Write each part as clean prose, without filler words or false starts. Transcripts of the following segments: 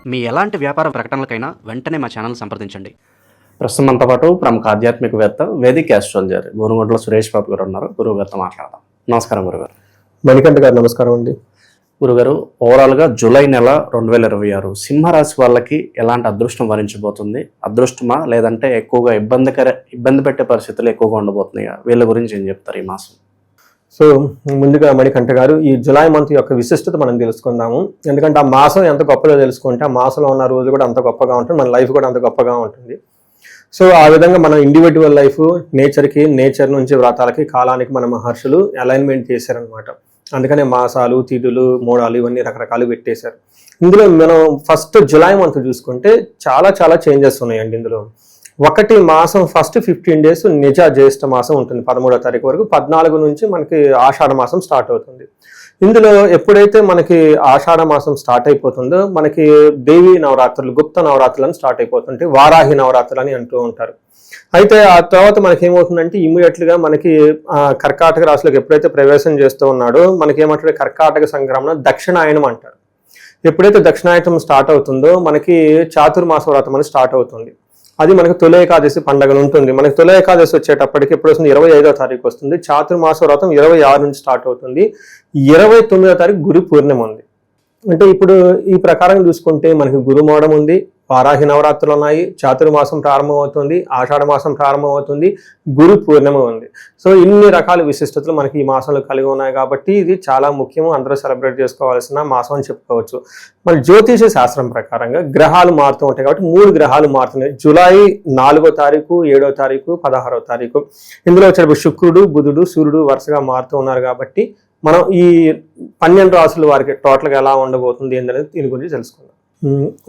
మీ ఎలాంటి వ్యాపార ప్రకటనలకైనా వెంటనే మా ఛానల్ సంప్రదించండి. ప్రస్తుతం మనతో పాటు ప్రముఖ ఆధ్యాత్మికవేత్త వేదిక్ ఆస్ట్రాలజర్ గురుగొండల సురేష్ బాబు గారు ఉన్నారు. గురువు గారితో మాట్లాడదాం. నమస్కారం గురుగారు. మణికంఠ గారు నమస్కారం అండి. గురుగారు, ఓవరాల్గా జూలై నెల 2026 సింహరాశి వాళ్ళకి ఎలాంటి అదృష్టం వరించబోతుంది? అదృష్టమా లేదంటే ఎక్కువగా ఇబ్బంది పెట్టే పరిస్థితులు ఎక్కువగా ఉండబోతున్నాయా? వీళ్ళ గురించి ఏం చెప్తారు ఈ మాసం? సో ముందుగా మణికంఠ గారు, ఈ జులై మంత్ యొక్క విశిష్టత మనం తెలుసుకుందాము. ఎందుకంటే ఆ మాసం ఎంత గొప్పదో తెలుసుకుంటే ఆ మాసంలో ఉన్న రోజు కూడా అంత గొప్పగా ఉంటుంది, మన లైఫ్ కూడా అంత గొప్పగా ఉంటుంది. సో ఆ విధంగా మనం ఇండివిజువల్ లైఫ్ నేచర్ నుంచి వ్రతాలకి కాలానికి మన మహర్షులు అలైన్మెంట్ చేశారనమాట. అందుకనే మాసాలు, తిథులు, మూడాలు ఇవన్నీ రకరకాలు పెట్టేశారు. ఇందులో మనం ఫస్ట్ జులై మంత్ చూసుకుంటే చాలా చేంజెస్ ఉన్నాయండి. ఇందులో ఒకటి మాసం ఫస్ట్ 15 days నిజ జ్యేష్ఠ మాసం ఉంటుంది 13వ తారీఖు వరకు. 14 నుంచి మనకి ఆషాఢ మాసం స్టార్ట్ అవుతుంది. ఇందులో ఎప్పుడైతే మనకి ఆషాఢ మాసం స్టార్ట్ అయిపోతుందో మనకి దేవీ నవరాత్రులు, గుప్త నవరాత్రులు అని స్టార్ట్ అయిపోతుంటాయి. వారాహి నవరాత్రులు అని అంటూ ఉంటారు. అయితే ఆ తర్వాత మనకి ఏమవుతుందంటే ఇమ్మీడియట్గా మనకి కర్కాటక రాశిలోకి ఎప్పుడైతే ప్రవేశం చేస్తూ ఉన్నాడో మనకి ఏమంటారు, కర్కాటక సంక్రమణ దక్షిణాయనం అంటారు. ఎప్పుడైతే దక్షిణాయనం స్టార్ట్ అవుతుందో మనకి చాతుర్మాస వ్రతం అని స్టార్ట్ అవుతుంది. అది మనకి తొలి ఏకాదశి పండుగ ఉంటుంది. మనకి తొలి ఏకాదశి వచ్చేటప్పటికి ఎప్పుడు వస్తుంది, 25వ తారీఖు వస్తుంది. చాతుర్మాస వ్రతం 26 నుంచి స్టార్ట్ అవుతుంది. 29వ తారీఖు గురు పూర్ణిమ ఉంది. అంటే ఇప్పుడు ఈ ప్రకారం చూసుకుంటే మనకి గురుమోడం ఉంది, వారాహి నవరాత్రులు ఉన్నాయి, చాతుర్మాసం ప్రారంభం అవుతుంది, ఆషాఢ మాసం ప్రారంభం అవుతుంది, గురు పూర్ణిమ ఉంది. సో ఇన్ని రకాల విశిష్టతలు మనకి ఈ మాసంలో కలిగి ఉన్నాయి కాబట్టి ఇది చాలా ముఖ్యం, అందరూ సెలబ్రేట్ చేసుకోవాల్సిన మాసం అని చెప్పుకోవచ్చు. మన జ్యోతిష శాస్త్రం ప్రకారంగా గ్రహాలు మారుతూ ఉంటాయి కాబట్టి 3 గ్రహాలు మారుతున్నాయి. జూలై 4వ తారీఖు, 7వ తారీఖు, 16వ తారీఖు. ఇందులో వచ్చేటప్పుడు శుక్రుడు, బుధుడు, సూర్యుడు వరుసగా మారుతూ ఉన్నారు కాబట్టి మనం ఈ 12 రాసుల వారికి టోటల్గా ఎలా ఉండబోతుంది ఏంటనేది దీని గురించి తెలుసుకుందాం.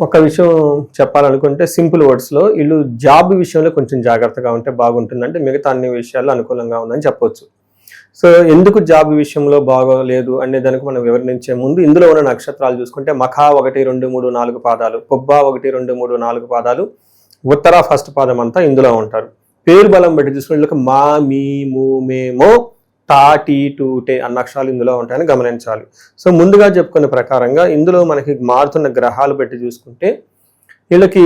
ఒక విషయం చెప్పాలనుకుంటే సింపుల్ వర్డ్స్లో వీళ్ళు జాబ్ విషయంలో కొంచెం జాగ్రత్తగా ఉంటే బాగుంటుందంటే మిగతా అన్ని విషయాల్లో అనుకూలంగా ఉందని చెప్పొచ్చు. సో ఎందుకు జాబ్ విషయంలో బాగోలేదు అనే దానికి మనం వివరించే ముందు ఇందులో ఉన్న నక్షత్రాలు చూసుకుంటే మఖా 1, 2, 3, 4 పాదాలు, పొబ్బా 1, 2, 3, 4 పాదాలు, ఉత్తర ఫస్ట్ పాదం అంతా ఇందులో ఉంటారు. పేరు బలం బట్టి చూసుకుంటే మా, మీ, ము, మే, మో, టా, టీ, టు, టే అన్న అక్షరాలు ఇందులో ఉంటాయని గమనించాలి. సో ముందుగా చెప్పుకునే ప్రకారంగా ఇందులో మనకి మారుతున్న గ్రహాలు బట్టి చూసుకుంటే వీళ్ళకి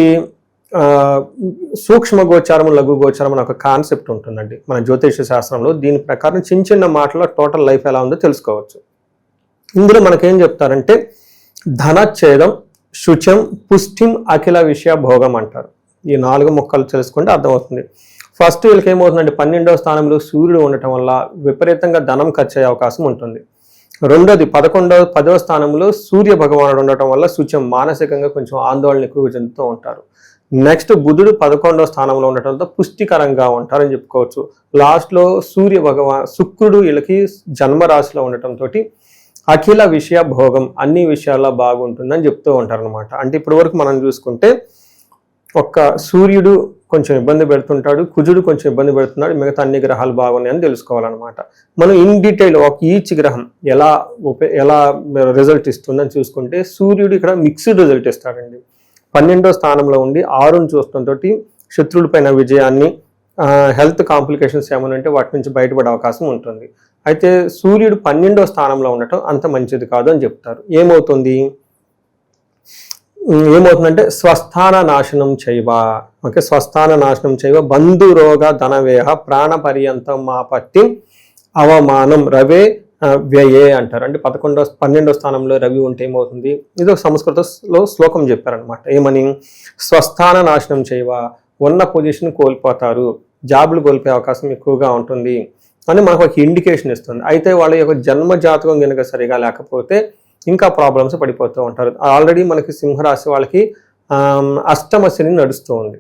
సూక్ష్మ గోచారం, లఘు గోచారం అనే ఒక కాన్సెప్ట్ ఉంటుందండి మన జ్యోతిష శాస్త్రంలో. దీని ప్రకారం చిన్న మాటలో టోటల్ లైఫ్ ఎలా ఉందో తెలుసుకోవచ్చు. ఇందులో మనకేం చెప్తారంటే ధనచ్ఛేదం, శుచం, పుష్టిం, అఖిల విషయ భోగం అంటారు. ఈ 4 ముక్కలు తెలుసుకుంటే అర్థమవుతుంది. ఫస్ట్ వీళ్ళకి ఏమవుతుందంటే 12వ స్థానంలో సూర్యుడు ఉండటం వల్ల విపరీతంగా ధనం ఖర్చు అయ్యే అవకాశం ఉంటుంది. రెండోది 10వ స్థానంలో సూర్య భగవానుడు ఉండటం వల్ల శుచం, మానసికంగా కొంచెం ఆందోళన ఎక్కువగా చెందుతూ ఉంటారు. నెక్స్ట్ బుధుడు 11వ స్థానంలో ఉండటంతో పుష్టికరంగా ఉంటారని చెప్పుకోవచ్చు. లాస్ట్లో శుక్రుడు వీళ్ళకి జన్మరాశిలో ఉండటంతో అఖిల విషయ భోగం, అన్ని విషయాల్లో బాగుంటుందని చెప్తూ ఉంటారు అనమాట. అంటే ఇప్పటి వరకు మనం చూసుకుంటే ఒక్క సూర్యుడు కొంచెం ఇబ్బంది పెడుతుంటాడు, కుజుడు కొంచెం ఇబ్బంది పెడుతున్నాడు, మిగతా అన్ని గ్రహాలు బాగున్నాయని తెలుసుకోవాలన్నమాట. మనం ఇన్ డీటెయిల్ ఈచ్ గ్రహం ఎలా రిజల్ట్ ఇస్తుందని చూసుకుంటే సూర్యుడు ఇక్కడ మిక్స్డ్ రిజల్ట్ ఇస్తాడండి. 12వ స్థానంలో ఉండి 6ని చూడటంతో శత్రువుల పైన విజయాన్ని, హెల్త్ కాంప్లికేషన్స్ ఏమైనా ఉంటే వాటి నుంచి బయటపడే అవకాశం ఉంటుంది. అయితే సూర్యుడు 12వ స్థానంలో ఉండటం అంత మంచిది కాదు అని చెప్తారు. ఏమవుతుందంటే స్వస్థాన నాశనం చేయవ, ఓకే, స్వస్థాన నాశనం చేయవ, బంధురోగ ధనవేహ, ప్రాణ పర్యంతం మా పట్టి అవమానం రవే వ్యయే అంటారు. అంటే 12వ స్థానంలో రవి ఉంటే ఏమవుతుంది, ఇది ఒక సంస్కృతంలో శ్లోకం చెప్పారనమాట. ఏమని, స్వస్థాన నాశనం చేయవ, ఉన్న పొజిషన్ కోల్పోతారు, జాబులు కోల్పోయే అవకాశం ఎక్కువగా ఉంటుంది అని మనకు ఒక ఇండికేషన్ ఇస్తుంది. అయితే వాళ్ళ యొక్క జన్మ జాతకం కనుక సరిగా లేకపోతే ఇంకా ప్రాబ్లమ్స్ పడిపోతూ ఉంటారు. ఆల్రెడీ మనకి సింహరాశి వాళ్ళకి అష్టమ శని నడుస్తూ ఉంది.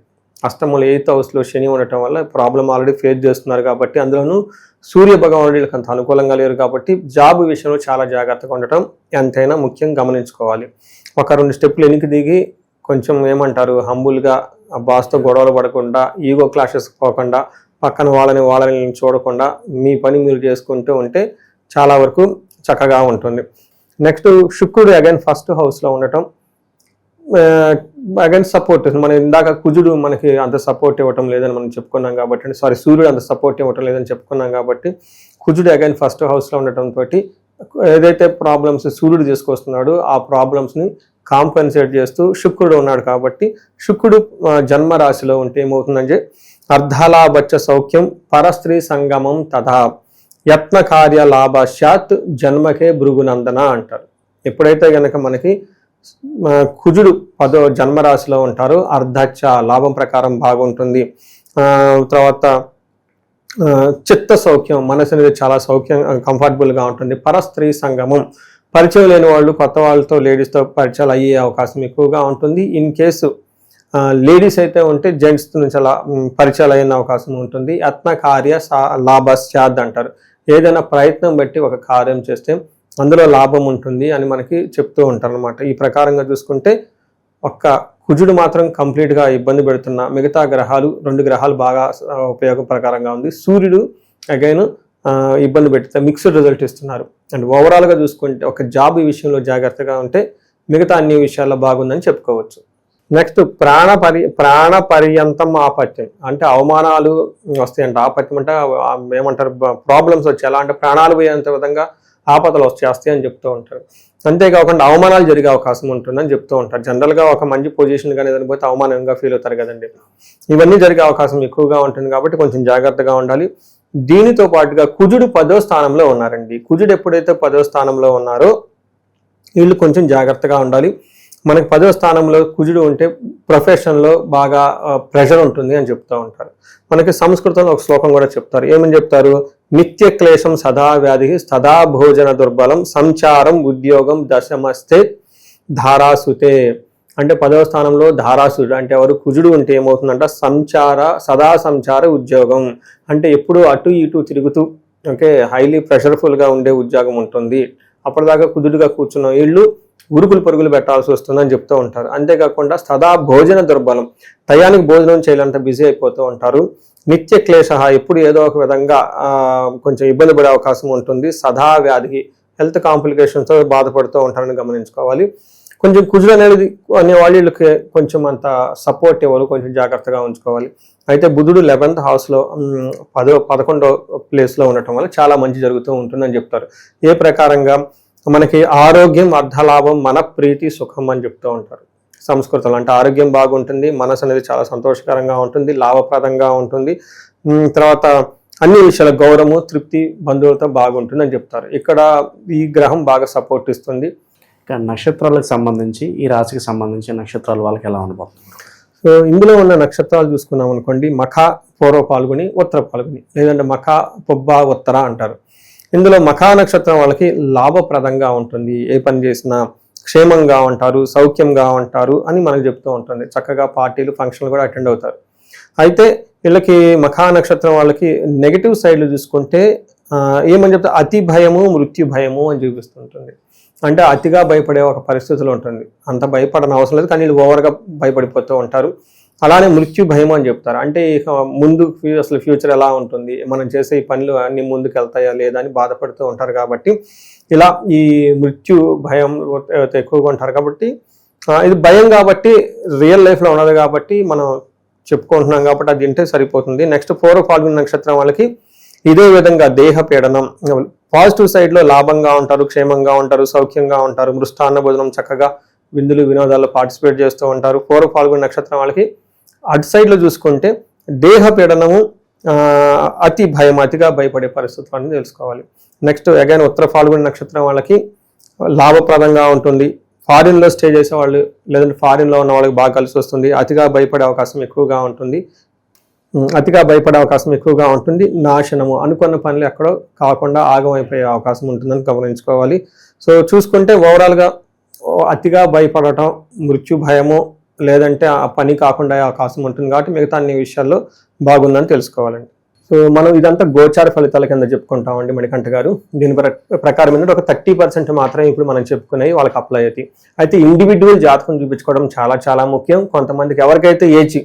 అష్టమంలో 8th హౌస్లో శని ఉండటం వల్ల ప్రాబ్లం ఆల్రెడీ ఫేస్ చేస్తున్నారు కాబట్టి, అందులోనూ సూర్య భగవానుడు వీళ్ళకి అంత అనుకూలంగా లేరు కాబట్టి జాబ్ విషయంలో చాలా జాగ్రత్తగా ఉండటం ఎంతైనా ముఖ్యం గమనించుకోవాలి. ఒక 2 స్టెప్పులు వెనక్కి దిగి కొంచెం ఏమంటారు హంబుల్గా బాస్తో గొడవలు పడకుండా, ఈగో క్లాషెస్ పోకుండా, పక్కన వాళ్ళని చూడకుండా మీ పని మీరు చేసుకుంటూ ఉంటే చాలా వరకు చక్కగా ఉంటుంది. నెక్స్ట్ శుక్రుడు అగైన్ ఫస్ట్ హౌస్లో ఉండటం అగైన్ సపోర్ట్. మనం ఇందాక కుజుడు మనకి అంత సపోర్ట్ ఇవ్వటం లేదని మనం చెప్పుకున్నాం కాబట్టి, సూర్యుడు అంత సపోర్ట్ ఇవ్వటం లేదని చెప్పుకున్నాం కాబట్టి కుజుడు అగైన్ ఫస్ట్ హౌస్లో ఉండటంతో ఏదైతే ప్రాబ్లమ్స్ సూర్యుడు తీసుకొస్తున్నాడో ఆ ప్రాబ్లమ్స్ని కాంపెన్సేట్ చేస్తూ శుక్రుడు ఉన్నాడు కాబట్టి శుక్రుడు జన్మరాశిలో ఉంటే ఏమవుతుందంటే అర్ధలాభచ్చ సౌఖ్యం పరస్త్రీ సంగమం తథా యత్న కార్య లాభాశ్యాత్ జన్మకే భృగునందన అంటారు. ఎప్పుడైతే కనుక మనకి కుజుడు 10వ జన్మరాశిలో ఉంటారో అర్ధచ్చ లాభం ప్రకారం బాగుంటుంది. తర్వాత చిత్త సౌఖ్యం, మనసు అనేది చాలా సౌఖ్యం కంఫర్టబుల్గా ఉంటుంది. పరస్త్రీ సంగమం, పరిచయం లేని వాళ్ళు కొత్త వాళ్ళతో లేడీస్తో పరిచయాలు అయ్యే అవకాశం ఎక్కువగా ఉంటుంది. ఇన్ కేసు లేడీస్ అయితే ఉంటే జెంట్స్ నుంచి అలా పరిచయాలు అయిన అవకాశం ఉంటుంది. యత్న కార్య లాభస్యాద్ అంటారు. ఏదైనా ప్రయత్నం బట్టి ఒక కార్యం చేస్తే అందులో లాభం ఉంటుంది అని మనకి చెప్తూ ఉంటారు అనమాట. ఈ ప్రకారంగా చూసుకుంటే ఒక్క కుజుడు మాత్రం కంప్లీట్గా ఇబ్బంది పెడుతున్న, మిగతా గ్రహాలు 2 గ్రహాలు బాగా ఉపయోగం ప్రకారంగా ఉంది. సూర్యుడు అగైన్ ఇబ్బంది పెడితే మిక్స్డ్ రిజల్ట్ ఇస్తున్నారు. అండ్ ఓవరాల్గా చూసుకుంటే ఒక జాబ్ ఈ విషయంలో జాగ్రత్తగా ఉంటే మిగతా అన్ని విషయాల్లో బాగుందని చెప్పుకోవచ్చు. నెక్స్ట్ ప్రాణ పర్యంతం ఆపత్యం, అంటే అవమానాలు వస్తాయంట. ఆపత్యం అంటే ఏమంటారు, ప్రాబ్లమ్స్ వచ్చాయి. ఎలా అంటే ప్రాణాలు పోయేంత విధంగా ఆపదలు వస్తాయి అని చెప్తూ ఉంటారు. అంతేకాకుండా అవమానాలు జరిగే అవకాశం ఉంటుందని చెప్తూ ఉంటారు. జనరల్గా ఒక మంచి పొజిషన్ కానీ ఏదైనా పోతే అవమానంగా ఫీల్ అవుతారు కదండి. ఇవన్నీ జరిగే అవకాశం ఎక్కువగా ఉంటుంది కాబట్టి కొంచెం జాగ్రత్తగా ఉండాలి. దీనితో పాటుగా కుజుడు 10వ స్థానంలో ఉన్నారండి. కుజుడు ఎప్పుడైతే 10వ స్థానంలో ఉన్నారో వీళ్ళు కొంచెం జాగ్రత్తగా ఉండాలి. మనకి 10వ స్థానంలో కుజుడు ఉంటే ప్రొఫెషన్లో బాగా ప్రెషర్ ఉంటుంది అని చెప్తూ ఉంటారు. మనకి సంస్కృతంలో ఒక శ్లోకం కూడా చెప్తారు. ఏమని చెప్తారు, నిత్య క్లేశం సదా వ్యాధి సదా భోజన దుర్బలం సంచారం ఉద్యోగం దశమస్తే ధారాసుతే. అంటే 10వ స్థానంలో ధారాసుడు అంటే ఎవరు, కుజుడు ఉంటే ఏమవుతుందంట సదా సంచార ఉద్యోగం, అంటే ఎప్పుడు అటు ఇటు తిరుగుతూ హైలీ ప్రెషర్ఫుల్గా ఉండే ఉద్యోగం ఉంటుంది. అప్పటిదాకా కుజుడుగా కూర్చున్న వీళ్ళు ఉరుకులు పరుగులు పెట్టాల్సి వస్తుందని చెప్తూ ఉంటారు. అంతేకాకుండా సదా భోజన దుర్బలం, టయానికి భోజనం చేయాలంటే బిజీ అయిపోతూ ఉంటారు. నిత్య క్లేశ, ఎప్పుడు ఏదో ఒక విధంగా కొంచెం ఇబ్బంది పడే అవకాశం ఉంటుంది. సదా వ్యాధి, హెల్త్ కాంప్లికేషన్స్తో బాధపడుతూ ఉంటారని గమనించుకోవాలి. కొంచెం కుజుడు అనేది అనే వాళ్ళకి కొంచెం అంత సపోర్ట్ ఇవ్వాలి, కొంచెం జాగ్రత్తగా ఉంచుకోవాలి. అయితే బుధుడు 11th హౌస్లో 11వ ప్లేస్లో ఉండటం వల్ల చాలా మంచి జరుగుతూ ఉంటుందని చెప్తారు. ఏ ప్రకారంగా మనకి ఆరోగ్యం అర్ధలాభం మన ప్రీతి సుఖం అని చెప్తూ ఉంటారు సంస్కృతంలో. అంటే ఆరోగ్యం బాగుంటుంది, మనసు అనేది చాలా సంతోషకరంగా ఉంటుంది, లాభప్రదంగా ఉంటుంది. తర్వాత అన్ని విషయాల గౌరవము తృప్తి బంధువులతో బాగుంటుంది అని చెప్తారు. ఇక్కడ ఈ గ్రహం బాగా సపోర్ట్ ఇస్తుంది. నక్షత్రాలకు సంబంధించి ఈ రాశికి సంబంధించి నక్షత్రాలు వాళ్ళకి ఎలా ఉండబోతుంది? సో ఇందులో ఉన్న నక్షత్రాలు చూసుకున్నాం అనుకోండి, మఖ, పూర్వ పాల్గొని, ఉత్తర పాల్గొని, లేదంటే మఖ, పొబ్బ, ఉత్తర అంటారు. ఇందులో మఖా నక్షత్రం వాళ్ళకి లాభప్రదంగా ఉంటుంది. ఏ పని చేసినా క్షేమంగా ఉంటారు, సౌఖ్యంగా ఉంటారు అని మనకు చెప్తూ ఉంటుంది. చక్కగా పార్టీలు ఫంక్షన్లు కూడా అటెండ్ అవుతారు. అయితే వీళ్ళకి మఖా నక్షత్రం వాళ్ళకి నెగిటివ్ సైడ్లు చూసుకుంటే ఏమని చెప్తే అతి భయము మృత్యు భయము అని చూపిస్తుంటుంది. అంటే అతిగా భయపడే ఒక పరిస్థితిలో ఉంటుంది. అంత భయపడని అవసరం లేదు, కానీ వీళ్ళు ఓవర్గా భయపడిపోతూ ఉంటారు. అలానే మృత్యు భయం అని చెప్తారు. అంటే ఇక ముందు అసలు ఫ్యూచర్ ఎలా ఉంటుంది, మనం చేసే ఈ పనులు అన్ని ముందుకు వెళ్తాయా లేదా అని బాధపడుతూ ఉంటారు. కాబట్టి ఇలా ఈ మృత్యు భయం ఎక్కువగా ఉంటారు. కాబట్టి ఇది భయం కాబట్టి రియల్ లైఫ్లో ఉన్నది కాబట్టి మనం చెప్పుకుంటున్నాం కాబట్టి అది వింటే సరిపోతుంది. నెక్స్ట్ పూర్వ పాల్గొన నక్షత్రం వాళ్ళకి ఇదే విధంగా దేహ పీడనం, పాజిటివ్ సైడ్లో లాభంగా ఉంటారు, క్షేమంగా ఉంటారు, సౌఖ్యంగా ఉంటారు, మృష్టాన్న భోజనం, చక్కగా విందులు వినోదాల్లో పార్టిసిపేట్ చేస్తూ ఉంటారు. పూర్వ పాల్గొన నక్షత్రం వాళ్ళకి అటు సైడ్లో చూసుకుంటే దేహ పీడనము, అతి భయం, అతిగా భయపడే పరిస్థితులను తెలుసుకోవాలి. నెక్స్ట్ అగైన్ ఉత్తర పాల్గొన నక్షత్రం వాళ్ళకి లాభప్రదంగా ఉంటుంది. ఫారిన్లో స్టే చేసే వాళ్ళు లేదంటే ఫారిన్లో ఉన్న వాళ్ళకి బాగా కలిసి వస్తుంది. అతిగా భయపడే అవకాశం ఎక్కువగా ఉంటుంది. నాశనము, అనుకున్న పనులు ఎక్కడో కాకుండా ఆగమైపోయే అవకాశం ఉంటుందని గమనించుకోవాలి. సో చూసుకుంటే ఓవరాల్గా అతిగా భయపడటం, మృత్యు భయము, లేదంటే ఆ పని కాకుండా అవకాశం ఉంటుంది. కాబట్టి మిగతా అన్ని విషయాల్లో బాగుందని తెలుసుకోవాలండి. సో మనం ఇదంతా గోచార ఫలితాల కింద చెప్పుకుంటామండి మణికంఠ గారు. దీని ప్రకారం ఏంటంటే ఒక 30% మాత్రమే ఇప్పుడు మనం చెప్పుకునేవి వాళ్ళకి అప్లై అవుతాయి. అయితే ఇండివిజువల్ జాతకం చూపించుకోవడం చాలా చాలా ముఖ్యం. కొంతమందికి ఎవరికైతే ఏజ్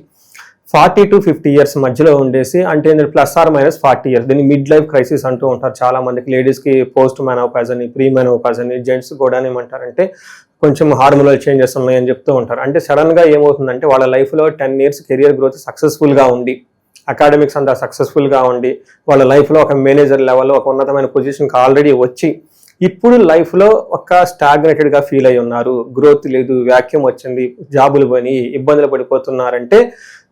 40 to 50 years మధ్యలో ఉండేసి, అంటే +or- 40 years, దీన్ని మిడ్ లైఫ్ క్రైసిస్ అంటూ ఉంటారు చాలా మందికి. లేడీస్కి పోస్ట్ మెనోపాజ్ అని, ప్రీ మెనోపాజ్ అని, జెంట్స్ కూడా ఏమంటారంటే కొంచెం హార్మోనల్ చేంజెస్ ఉన్నాయని చెప్తూ ఉంటారు. అంటే సడన్గా ఏమవుతుందంటే వాళ్ళ లైఫ్లో 10 years కెరియర్ గ్రోత్ సక్సెస్ఫుల్గా ఉండి, అకాడమిక్స్ అంతా సక్సెస్ఫుల్గా ఉండి, వాళ్ళ లైఫ్లో ఒక మేనేజర్ లెవెల్లో ఒక ఉన్నతమైన పొజిషన్కి ఆల్రెడీ వచ్చి ఇప్పుడు లైఫ్లో ఒక స్టాగ్నేటెడ్గా ఫీల్ అయి ఉన్నారు, గ్రోత్ లేదు, వ్యాక్యూమ్ వచ్చింది, జాబులు పోయి ఇబ్బందులు పడిపోతున్నారంటే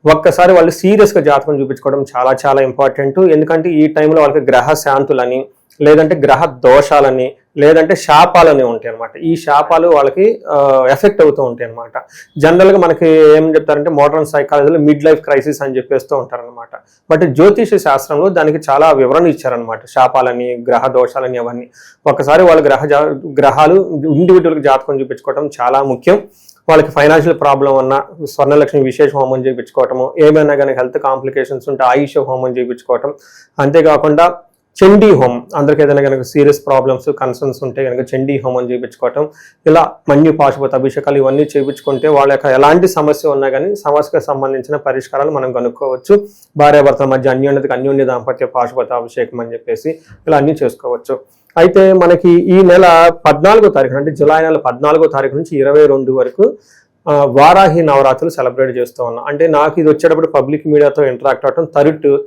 ఒక్కసారి వాళ్ళు సీరియస్గా జాతకం చూపించుకోవడం చాలా చాలా ఇంపార్టెంట్. ఎందుకంటే ఈ టైంలో వాళ్ళకి గ్రహ శాంతులని, లేదంటే గ్రహ దోషాలని, లేదంటే శాపాలని ఉంటాయి అనమాట. ఈ శాపాలు వాళ్ళకి ఎఫెక్ట్ అవుతూ ఉంటాయి అనమాట. జనరల్గా మనకి ఏం చెప్తారంటే మోడర్న్ సైకాలజీలో మిడ్ లైఫ్ క్రైసిస్ అని చెప్పేస్తూ ఉంటారనమాట. బట్ జ్యోతిష శాస్త్రంలో దానికి చాలా వివరణ ఇచ్చారనమాట. శాపాలని, గ్రహ దోషాలని అవన్నీ. ఒకసారి వాళ్ళ గ్రహాలు ఇండివిజువల్గా జాతకం చూపించుకోవడం చాలా ముఖ్యం. వాళ్ళకి ఫైనాన్షియల్ ప్రాబ్లం ఉన్న స్వర్ణలక్ష్మి విశేష హోమం చేయించుకోవటము, ఏమైనా కానీ హెల్త్ కాంప్లికేషన్స్ ఉంటే ఆయుష హోమం చేయించుకోవటం, అంతేకాకుండా చండీ హోమం, అందరికి ఏదైనా కనుక సీరియస్ ప్రాబ్లమ్స్ కన్సర్న్స్ ఉంటే కనుక చండీ హోమం చేయించుకోవటం, ఇలా మన్యు పాశుపత అభిషేకాలు ఇవన్నీ చేయించుకుంటే వాళ్ళ యొక్క ఎలాంటి సమస్య ఉన్నా కానీ సమస్యకు సంబంధించిన పరిష్కారాలు మనం కనుక్కోవచ్చు. భార్యాభర్తల మధ్య అన్యోన్య దాంపత్య పాశుపత అభిషేకం అని చెప్పేసి ఇలా అన్నీ చేసుకోవచ్చు. అయితే మనకి ఈ నెల 14వ తారీఖు అంటే జూలై నెల 14వ తారీఖు నుంచి 22 వరకు వారాహి నవరాత్రులు సెలబ్రేట్ చేస్తూ ఉన్నాం. అంటే నాకు ఇది వచ్చేటప్పుడు పబ్లిక్ మీడియాతో ఇంటరాక్ట్ అవటం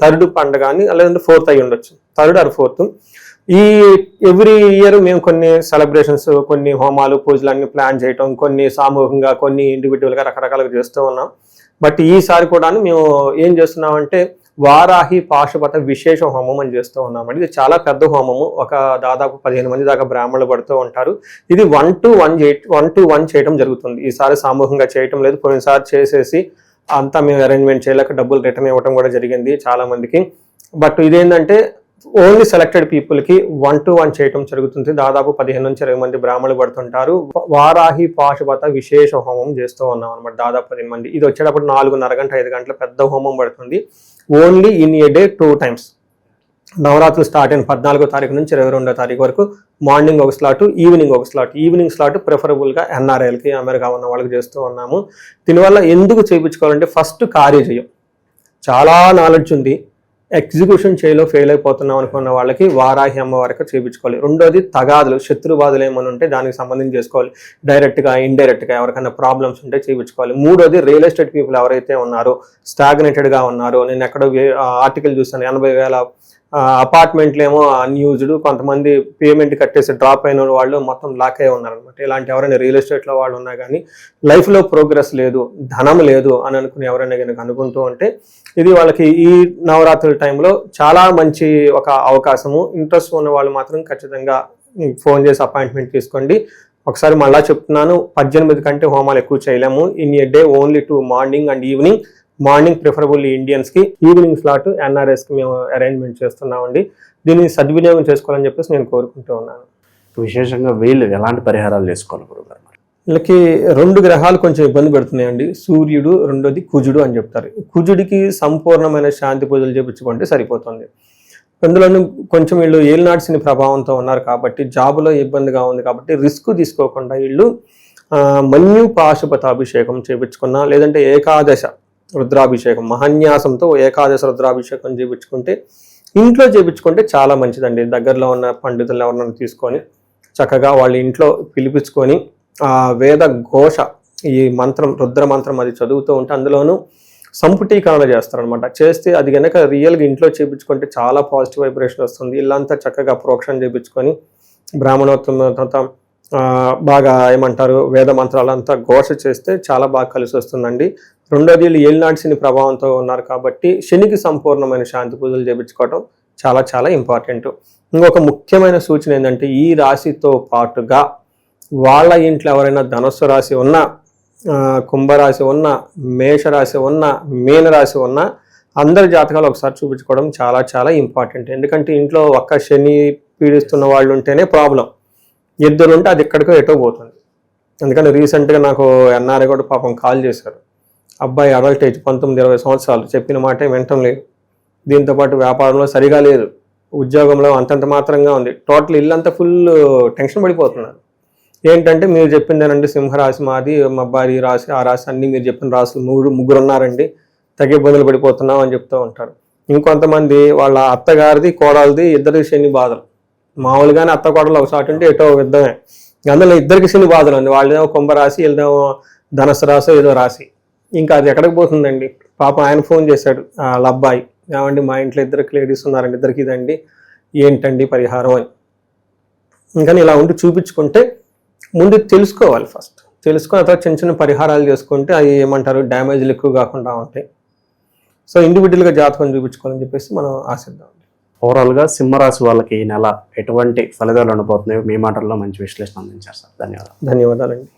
థర్డ్ పండుగ అని, లేదంటే 4th అయి ఉండొచ్చు, 3rd or 4th. ఈ ఎవ్రీ ఇయర్ మేము కొన్ని సెలబ్రేషన్స్, కొన్ని హోమాలు, పూజలు అన్ని ప్లాన్ చేయటం, కొన్ని సామూహికంగా, కొన్ని ఇండివిజువల్గా రకరకాలుగా చేస్తూ ఉన్నాం. బట్ ఈసారి కూడా మేము ఏం చేస్తున్నామంటే వారాహి పాశుపత విశేష హోమం అని చేస్తూ ఉన్నామండి. ఇది చాలా పెద్ద హోమము, ఒక దాదాపు 15 మంది దాకా బ్రాహ్మణులు పడుతూ ఉంటారు. ఇది 1-to-1 చేయడం జరుగుతుంది. ఈసారి సామూహికంగా చేయటం లేదు, పోయినసారి చేసేసి అంతా మేము అరేంజ్మెంట్ చేయలేక డబ్బులు రిటర్న్ ఇవ్వడం కూడా జరిగింది చాలా మందికి. బట్ ఇదేంటంటే ఓన్లీ సెలెక్టెడ్ పీపుల్కి 1-to-1 చేయటం జరుగుతుంది. దాదాపు 15 నుంచి 20 మంది బ్రాహ్మణులు పడుతుంటారు. వారాహి పాశుపత విశేష హోమం చేస్తూ ఉన్నాం అనమాట. దాదాపు 15 మంది. ఇది వచ్చేటప్పుడు 4:30 గంటల 5 గంటల పెద్ద హోమం పడుతుంది. Only in a day 2 times. నవరాత్రులు స్టార్ట్ అయిన 14వ తారీఖు నుంచి 22వ తారీఖు వరకు మార్నింగ్ ఒక స్లాట్, ఈవినింగ్ ఒక స్లాట్. ఈవినింగ్ స్లాట్ ప్రిఫరబుల్గా NRIలకి, అమెరికా ఉన్న వాళ్ళకి చేస్తూ ఉన్నాము. దీనివల్ల ఎందుకు చేయించుకోవాలంటే ఫస్ట్ కార్యజయం, చాలా నాలెడ్జ్ ఉంది, ఎగ్జిక్యూషన్ చేయలో ఫెయిల్ అయిపోతున్నాం అనుకున్న వాళ్ళకి వారాహి అమ్మవారికి చేయించుకోవాలి. రెండోది తగాదులు, శత్రుబాధలు ఏమైనా ఉంటే దానికి సంబంధించి చేసుకోవాలి. డైరెక్ట్గా, ఇండైరెక్ట్గా ఎవరికైనా ప్రాబ్లమ్స్ ఉంటే చేయించుకోవాలి. మూడోది రియల్ ఎస్టేట్ పీపుల్ ఎవరైతే ఉన్నారో, స్టాగ్నేటెడ్గా ఉన్నారో, నేను ఎక్కడో ఆర్టికల్ చూస్తాను 80,000 అపార్ట్మెంట్లు ఏమో అన్యూజ్డ్, కొంతమంది పేమెంట్ కట్టేసి డ్రాప్ అయిన వాళ్ళు మొత్తం లాక్ అయి ఉన్నారనమాట. ఇలాంటి ఎవరైనా రియల్ ఎస్టేట్లో వాళ్ళు ఉన్నా కానీ లైఫ్లో ప్రోగ్రెస్ లేదు, ధనం లేదు అని అనుకుని ఎవరైనా కనుక అనుకుంటూ ఉంటే ఇది వాళ్ళకి ఈ నవరాత్రుల టైంలో చాలా మంచి ఒక అవకాశము. ఇంట్రెస్ట్ ఉన్న వాళ్ళు మాత్రం ఖచ్చితంగా ఫోన్ చేసి అపాయింట్మెంట్ తీసుకోండి. ఒకసారి మళ్ళా చెప్తున్నాను, 18 కంటే హోమాలు ఎక్కువ చేయలేము. In a day only 2 morning and evening. Morning preferable ఇండియన్స్కి, ఈవినింగ్ స్లాట్ NRSకి మేము అరేంజ్మెంట్ చేస్తున్నామండి. దీన్ని సద్వినియోగం చేసుకోవాలని చెప్పేసి నేను కోరుకుంటూ ఉన్నాను. విశేషంగా వీళ్ళు ఎలాంటి పరిహారాలు చేసుకోవాలి గురుగారు? వీళ్ళకి 2 గ్రహాలు కొంచెం ఇబ్బంది పెడుతున్నాయండి. సూర్యుడు, రెండోది కుజుడు అని చెప్తారు. కుజుడికి సంపూర్ణమైన శాంతి పూజలు చేయించుకుంటే సరిపోతుంది. అందులోనూ కొంచెం వీళ్ళు ఏలినాటి శని ప్రభావంతో ఉన్నారు కాబట్టి, జాబులో ఇబ్బందిగా ఉంది కాబట్టి రిస్క్ తీసుకోకుండా వీళ్ళు మన్యు పాశుపత అభిషేకం చేయించుకున్నా, లేదంటే ఏకాదశ రుద్రాభిషేకం, మహాన్యాసంతో ఏకాదశ రుద్రాభిషేకం చేయించుకుంటే, ఇంట్లో చేయించుకుంటే చాలా మంచిదండి. దగ్గరలో ఉన్న పండితులు ఎవరినైనా తీసుకొని చక్కగా వాళ్ళ ఇంట్లో పిలిపించుకొని వేద ఘోష, ఈ మంత్రం, రుద్ర మంత్రం అది చదువుతూ ఉంటే అందులోనూ సంపుటీకరణ చేస్తారనమాట. చేస్తే అది కనుక రియల్గా ఇంట్లో చేయించుకుంటే చాలా పాజిటివ్ వైబ్రేషన్ వస్తుంది. ఇల్లంతా చక్కగా ప్రోక్షణ చేయించుకొని బ్రాహ్మణోత్తమ బాగా ఏమంటారు వేద మంత్రాలంతా ఘోష చేస్తే చాలా బాగా కలిసి వస్తుందండి. రెండోది వీళ్ళు ఏలినాటి శని ప్రభావంతో ఉన్నారు కాబట్టి శనికి సంపూర్ణమైన శాంతి పూజలు చేయించుకోవటం చాలా చాలా ఇంపార్టెంట్. ఇంకొక ముఖ్యమైన సూచన ఏంటంటే ఈ రాశితో పాటుగా వాళ్ళ ఇంట్లో ఎవరైనా ధనుస్సు రాశి ఉన్నా, కుంభరాశి ఉన్నా, మేషరాశి ఉన్నా, మీనరాశి ఉన్నా అందరి జాతకాలు ఒకసారి చూపించుకోవడం చాలా చాలా ఇంపార్టెంట్. ఎందుకంటే ఇంట్లో ఒక్క శని పీడిస్తున్న వాళ్ళు ఉంటేనే ప్రాబ్లం, ఇద్దరు ఉంటే అది ఎక్కడికో ఎటో పోతుంది. అందుకని రీసెంట్గా నాకు NRI కూడా పాపం కాల్ చేశారు. అబ్బాయి అడల్ట్ ఏజ్ 19-20 సంవత్సరాలు, చెప్పిన మాటే వినటం లేదు. దీంతోపాటు వ్యాపారంలో సరిగా లేదు, ఉద్యోగంలో అంతంత మాత్రంగా ఉంది. టోటల్ ఇల్లంతా ఫుల్ టెన్షన్ పడిపోతున్నారు. ఏంటంటే మీరు చెప్పిందేనండి, సింహరాశి మాది, మా అబ్బాయి రాశి, ఆ రాశి అన్ని మీరు చెప్పిన రాశులు ముగ్గురు ఉన్నారండి, తగ్గే ఇబ్బందులు పడిపోతున్నాం అని చెప్తూ ఉంటారు. ఇంకొంతమంది వాళ్ళ అత్తగారిది, కోడలది ఇద్దరికి శని బాధలు. మామూలుగానే అత్త కోడలు ఒకసారి ఉంటే ఎటో యుద్ధమే. అందులో ఇద్దరికి శని బాధలు ఉంది. వాళ్ళేమో కుంభరాశి, వీళ్ళేమో ధనుసు రాశి ఏదో రాశి. ఇంకా అది ఎక్కడికి పోతుందండి? పాపం ఆయన ఫోన్ చేశాడు వాళ్ళ అబ్బాయి, ఏమండి మా ఇంట్లో ఇద్దరికి లేడీస్ ఉన్నారండి, ఇద్దరికి ఇదండి, ఏంటండి పరిహారం అని. ఇంకా ఇలా ఉండి చూపించుకుంటే ముందు తెలుసుకోవాలి, ఫస్ట్ తెలుసుకున్న తర్వాత చిన్న చిన్న పరిహారాలు చేసుకుంటే అవి ఏమంటారు డ్యామేజ్లు ఎక్కువ కాకుండా ఉంటాయి. సో ఇండివిజువల్గా జాతకం చూపించుకోవాలని చెప్పేసి మనం ఆశిద్దాం. ఓవరాల్గా సింహరాశి వాళ్ళకి ఈ నెల ఎటువంటి ఫలితాలు ఉండబోతున్నాయో మీ మాటల్లో మంచి విశ్లేషణ అందించారు సార్. ధన్యవాదాలు. ధన్యవాదాలండి.